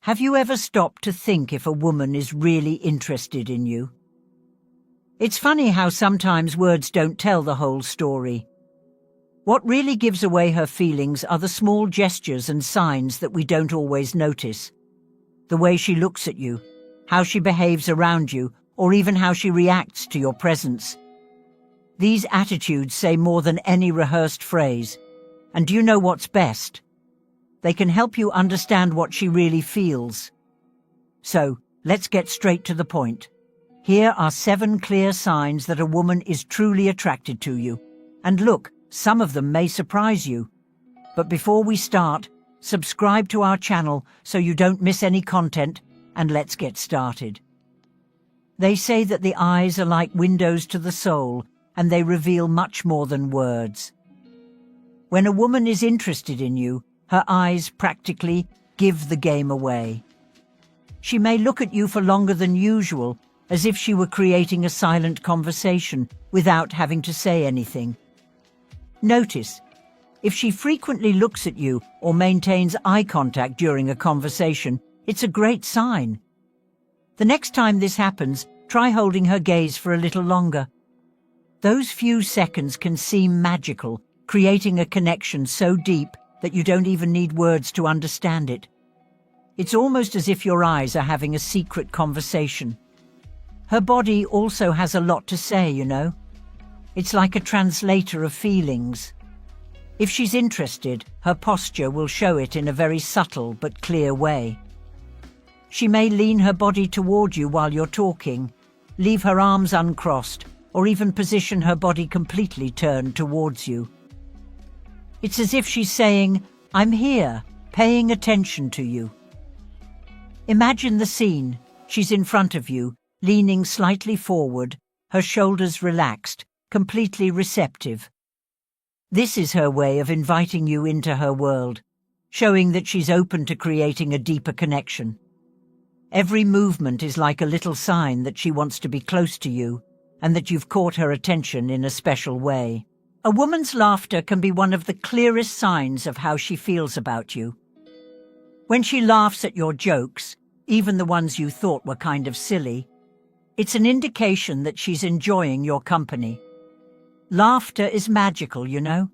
Have you ever stopped to think if a woman is really interested in you? It's funny how sometimes words don't tell the whole story. What really gives away her feelings are the small gestures and signs that we don't always notice. The way she looks at you, how she behaves around you, or even how she reacts to your presence. These attitudes say more than any rehearsed phrase. And do you know what's best? They can help you understand what she really feels. So, let's get straight to the point. Here are 7 clear signs that a woman is truly attracted to you. And look, some of them may surprise you. But before we start, subscribe to our channel so you don't miss any content, and let's get started. They say that the eyes are like windows to the soul, and they reveal much more than words. When a woman is interested in you, her eyes practically give the game away. She may look at you for longer than usual, as if she were creating a silent conversation without having to say anything. Notice, if she frequently looks at you or maintains eye contact during a conversation, it's a great sign. The next time this happens, try holding her gaze for a little longer. Those few seconds can seem magical, creating a connection so deep that you don't even need words to understand it. It's almost as if your eyes are having a secret conversation. Her body also has a lot to say, you know. It's like a translator of feelings. If she's interested, her posture will show it in a very subtle but clear way. She may lean her body toward you while you're talking, leave her arms uncrossed, or even position her body completely turned towards you. It's as if she's saying, "I'm here, paying attention to you." Imagine the scene. She's in front of you, leaning slightly forward, her shoulders relaxed, completely receptive. This is her way of inviting you into her world, showing that she's open to creating a deeper connection. Every movement is like a little sign that she wants to be close to you, and that you've caught her attention in a special way. A woman's laughter can be one of the clearest signs of how she feels about you. When she laughs at your jokes, even the ones you thought were kind of silly, it's an indication that she's enjoying your company. Laughter is magical, you know.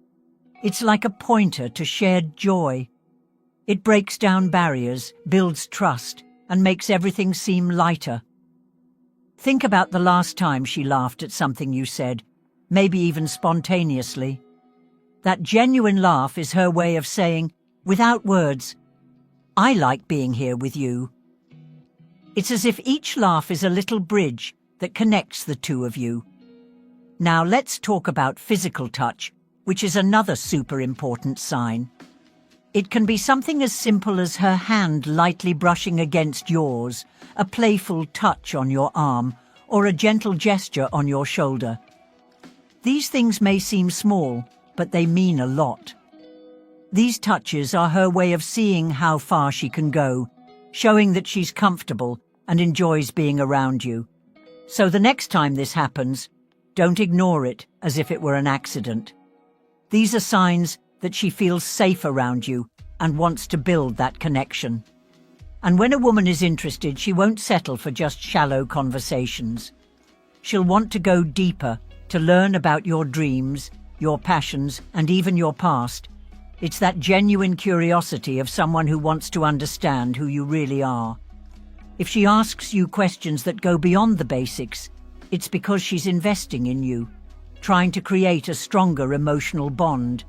It's like a pointer to shared joy. It breaks down barriers, builds trust, and makes everything seem lighter. Think about the last time she laughed at something you said, maybe even spontaneously. That genuine laugh is her way of saying, without words, "I like being here with you." It's as if each laugh is a little bridge that connects the two of you. Now let's talk about physical touch, which is another super important sign. It can be something as simple as her hand lightly brushing against yours, a playful touch on your arm, or a gentle gesture on your shoulder. These things may seem small, but they mean a lot. These touches are her way of seeing how far she can go, showing that she's comfortable and enjoys being around you. So the next time this happens, don't ignore it as if it were an accident. These are signs that she feels safe around you and wants to build that connection. And when a woman is interested, she won't settle for just shallow conversations. She'll want to go deeper, to learn about your dreams, your passions, and even your past. It's that genuine curiosity of someone who wants to understand who you really are. If she asks you questions that go beyond the basics, it's because she's investing in you, trying to create a stronger emotional bond.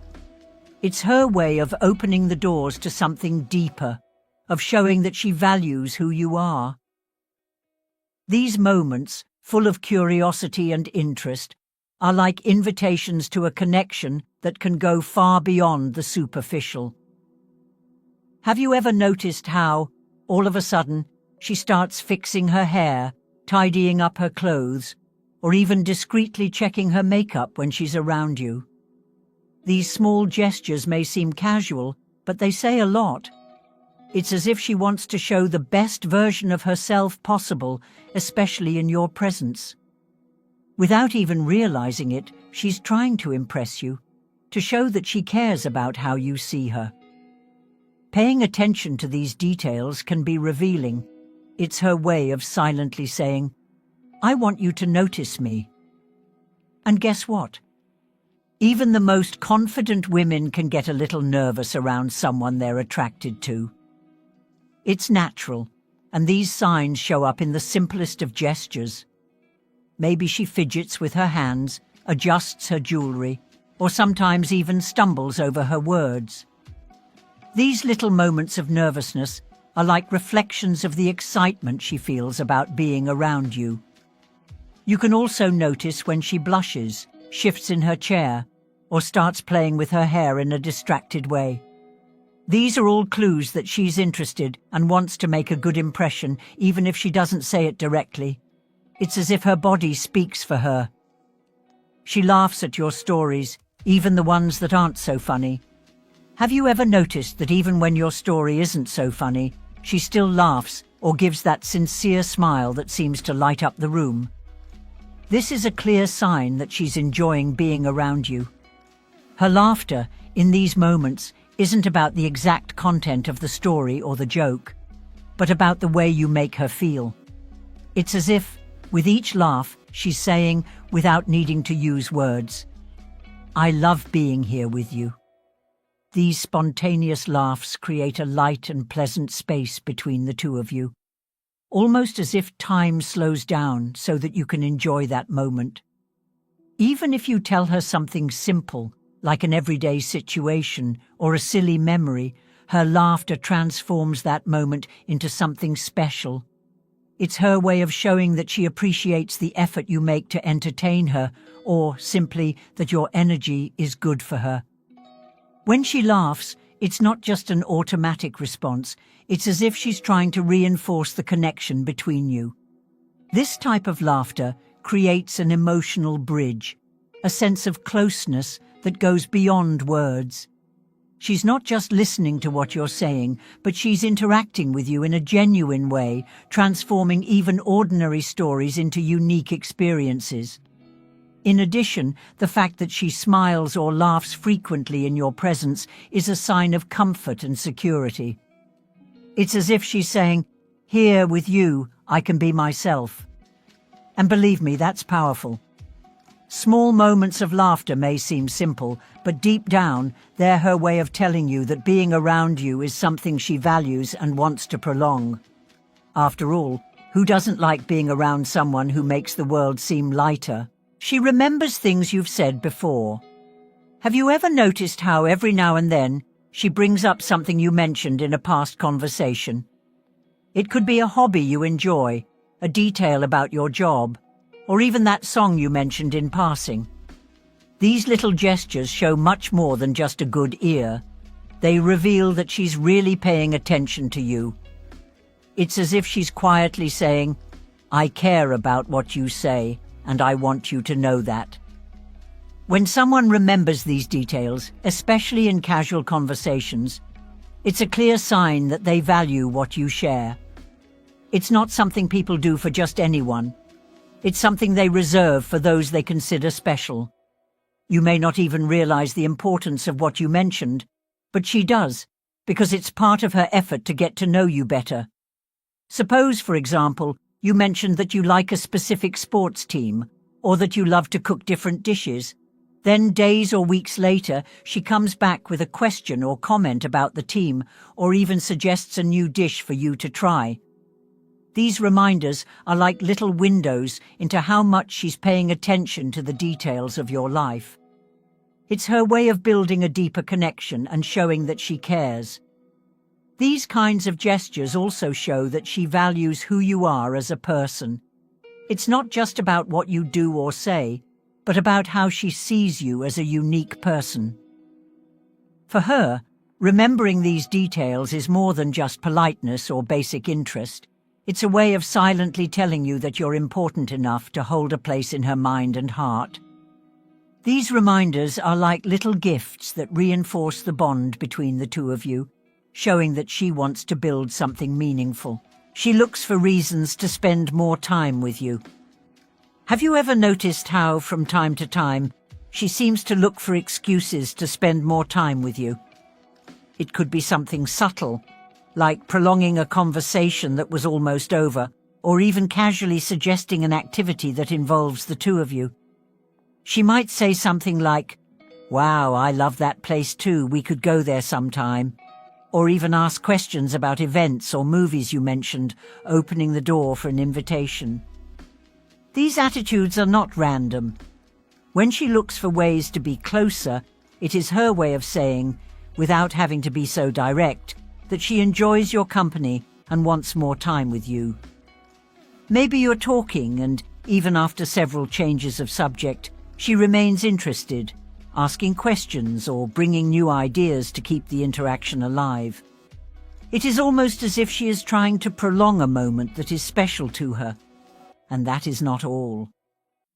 It's her way of opening the doors to something deeper, of showing that she values who you are. These moments, full of curiosity and interest, are like invitations to a connection that can go far beyond the superficial. Have you ever noticed how, all of a sudden, she starts fixing her hair, tidying up her clothes, or even discreetly checking her makeup when she's around you? These small gestures may seem casual, but they say a lot. It's as if she wants to show the best version of herself possible, especially in your presence. Without even realizing it, she's trying to impress you, to show that she cares about how you see her. Paying attention to these details can be revealing. It's her way of silently saying, "I want you to notice me." And guess what? Even the most confident women can get a little nervous around someone they're attracted to. It's natural, and these signs show up in the simplest of gestures. Maybe she fidgets with her hands, adjusts her jewelry, or sometimes even stumbles over her words. These little moments of nervousness are like reflections of the excitement she feels about being around you. You can also notice when she blushes, shifts in her chair, or starts playing with her hair in a distracted way. These are all clues that she's interested and wants to make a good impression, even if she doesn't say it directly. It's as if her body speaks for her. She laughs at your stories, even the ones that aren't so funny. Have you ever noticed that even when your story isn't so funny, she still laughs or gives that sincere smile that seems to light up the room? This is a clear sign that she's enjoying being around you. Her laughter, in these moments, isn't about the exact content of the story or the joke, but about the way you make her feel. It's as if, with each laugh, she's saying, without needing to use words, "I love being here with you." These spontaneous laughs create a light and pleasant space between the two of you, almost as if time slows down so that you can enjoy that moment. Even if you tell her something simple, like an everyday situation or a silly memory, her laughter transforms that moment into something special. It's her way of showing that she appreciates the effort you make to entertain her, or simply that your energy is good for her. When she laughs, it's not just an automatic response, it's as if she's trying to reinforce the connection between you. This type of laughter creates an emotional bridge, a sense of closeness that goes beyond words. She's not just listening to what you're saying, but she's interacting with you in a genuine way, transforming even ordinary stories into unique experiences. In addition, the fact that she smiles or laughs frequently in your presence is a sign of comfort and security. It's as if she's saying, "Here with you, I can be myself." And believe me, that's powerful. Small moments of laughter may seem simple, but deep down, they're her way of telling you that being around you is something she values and wants to prolong. After all, who doesn't like being around someone who makes the world seem lighter? She remembers things you've said before. Have you ever noticed how every now and then she brings up something you mentioned in a past conversation? It could be a hobby you enjoy, a detail about your job, or even that song you mentioned in passing. These little gestures show much more than just a good ear. They reveal that she's really paying attention to you. It's as if she's quietly saying, "I care about what you say, and I want you to know that." When someone remembers these details, especially in casual conversations, it's a clear sign that they value what you share. It's not something people do for just anyone. It's something they reserve for those they consider special. You may not even realize the importance of what you mentioned, but she does, because it's part of her effort to get to know you better. Suppose, for example, you mentioned that you like a specific sports team, or that you love to cook different dishes. Then days or weeks later, she comes back with a question or comment about the team, or even suggests a new dish for you to try. These reminders are like little windows into how much she's paying attention to the details of your life. It's her way of building a deeper connection and showing that she cares. These kinds of gestures also show that she values who you are as a person. It's not just about what you do or say, but about how she sees you as a unique person. For her, remembering these details is more than just politeness or basic interest. It's a way of silently telling you that you're important enough to hold a place in her mind and heart. These reminders are like little gifts that reinforce the bond between the two of you, showing that she wants to build something meaningful. She looks for reasons to spend more time with you. Have you ever noticed how, from time to time, she seems to look for excuses to spend more time with you? It could be something subtle, like prolonging a conversation that was almost over, or even casually suggesting an activity that involves the two of you. She might say something like, "Wow, I love that place too, we could go there sometime," or even ask questions about events or movies you mentioned, opening the door for an invitation. These attitudes are not random. When she looks for ways to be closer, it is her way of saying, without having to be so direct, that she enjoys your company and wants more time with you. Maybe you're talking, and even after several changes of subject, she remains interested, asking questions or bringing new ideas to keep the interaction alive. It is almost as if she is trying to prolong a moment that is special to her. And that is not all.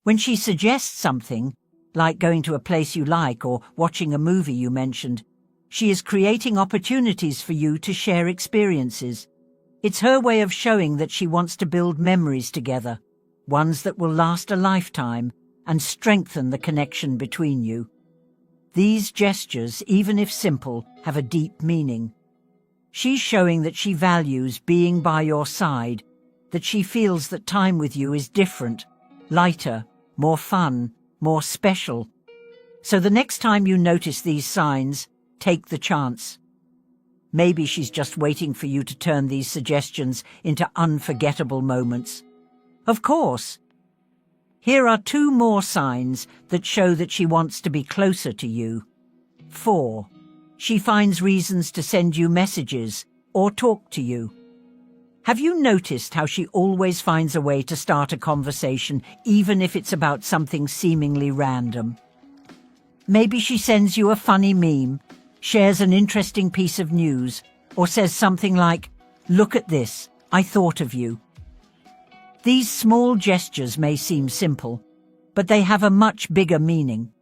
When she suggests something, like going to a place you like or watching a movie you mentioned, she is creating opportunities for you to share experiences. It's her way of showing that she wants to build memories together, ones that will last a lifetime and strengthen the connection between you. These gestures, even if simple, have a deep meaning. She's showing that she values being by your side, that she feels that time with you is different, lighter, more fun, more special. So the next time you notice these signs, take the chance. Maybe she's just waiting for you to turn these suggestions into unforgettable moments. Of course. Here are 2 more signs that show that she wants to be closer to you. 4. She finds reasons to send you messages or talk to you. Have you noticed how she always finds a way to start a conversation, even if it's about something seemingly random? Maybe she sends you a funny meme, shares an interesting piece of news, or says something like, "Look at this, I thought of you." These small gestures may seem simple, but they have a much bigger meaning.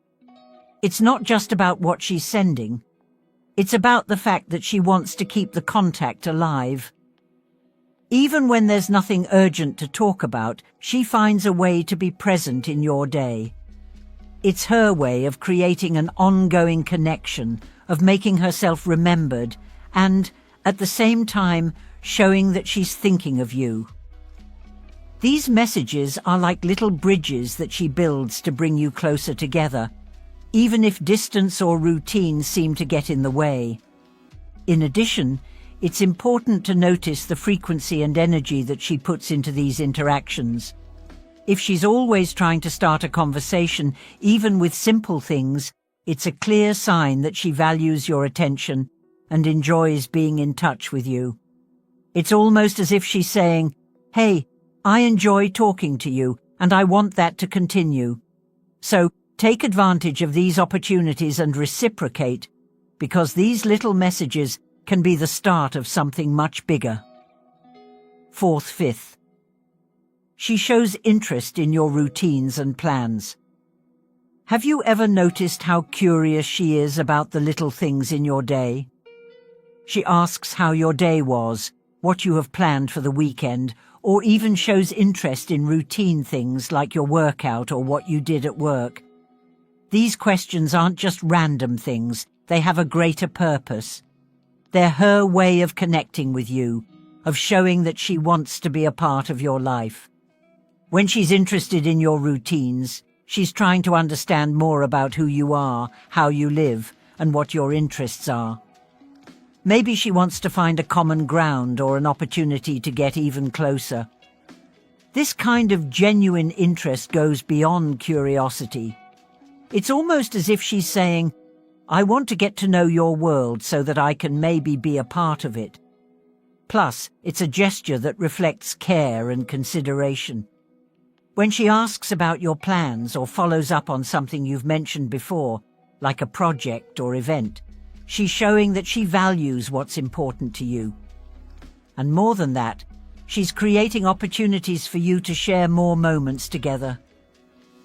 It's not just about what she's sending. It's about the fact that she wants to keep the contact alive. Even when there's nothing urgent to talk about, she finds a way to be present in your day. It's her way of creating an ongoing connection, of making herself remembered, and, at the same time, showing that she's thinking of you. These messages are like little bridges that she builds to bring you closer together, even if distance or routine seem to get in the way. In addition, it's important to notice the frequency and energy that she puts into these interactions. If she's always trying to start a conversation, even with simple things, it's a clear sign that she values your attention and enjoys being in touch with you. It's almost as if she's saying, "Hey, I enjoy talking to you, and I want that to continue." So take advantage of these opportunities and reciprocate, because these little messages can be the start of something much bigger. 4th, 5th. She shows interest in your routines and plans. Have you ever noticed how curious she is about the little things in your day? She asks how your day was, what you have planned for the weekend, or even shows interest in routine things like your workout or what you did at work. These questions aren't just random things, they have a greater purpose. They're her way of connecting with you, of showing that she wants to be a part of your life. When she's interested in your routines, she's trying to understand more about who you are, how you live, and what your interests are. Maybe she wants to find a common ground or an opportunity to get even closer. This kind of genuine interest goes beyond curiosity. It's almost as if she's saying, "I want to get to know your world so that I can maybe be a part of it." Plus, it's a gesture that reflects care and consideration. When she asks about your plans or follows up on something you've mentioned before, like a project or event, she's showing that she values what's important to you. And more than that, she's creating opportunities for you to share more moments together.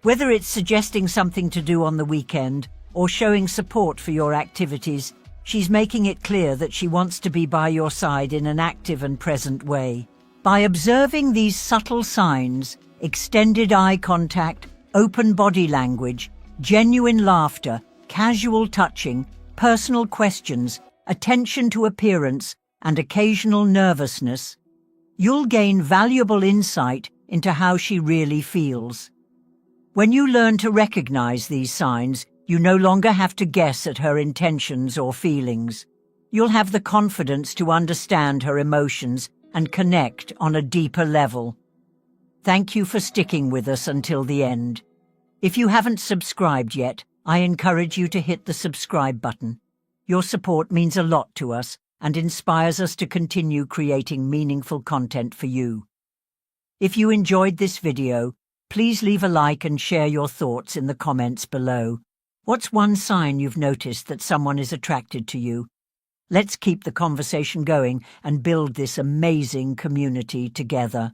Whether it's suggesting something to do on the weekend or showing support for your activities, she's making it clear that she wants to be by your side in an active and present way. By observing these subtle signs, extended eye contact, open body language, genuine laughter, casual touching, personal questions, attention to appearance, and occasional nervousness, you'll gain valuable insight into how she really feels. When you learn to recognize these signs, you no longer have to guess at her intentions or feelings. You'll have the confidence to understand her emotions and connect on a deeper level. Thank you for sticking with us until the end. If you haven't subscribed yet, I encourage you to hit the subscribe button. Your support means a lot to us and inspires us to continue creating meaningful content for you. If you enjoyed this video, please leave a like and share your thoughts in the comments below. What's one sign you've noticed that someone is attracted to you? Let's keep the conversation going and build this amazing community together.